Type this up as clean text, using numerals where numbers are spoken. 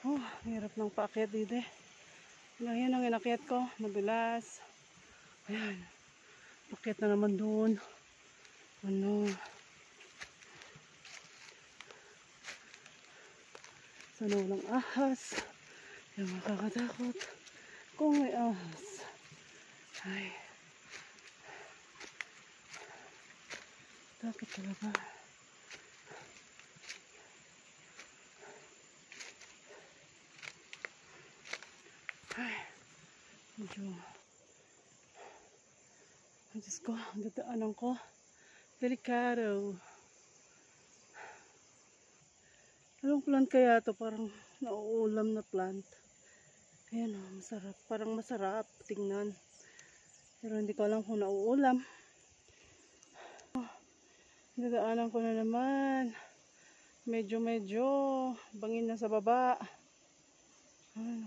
Oh, hirap ng paakyat dito eh. Ngayon ang inakyat ko, madulas. Ayan. Paakyat na naman doon. Ano? Sana walang ahas. Yung makakatakot. Kung may ahas. Ay. Takot talaga. Ay. Medyo. Ay, Diyos ko. Ang dadaanan ko. Delikado. Anong plant kaya to? Parang nauulam na plant. Ayan o, masarap. Parang masarap tingnan. Pero hindi ko alam kung nauulam. Dadaanan ko na naman. Medyo bangin na sa baba. Ay,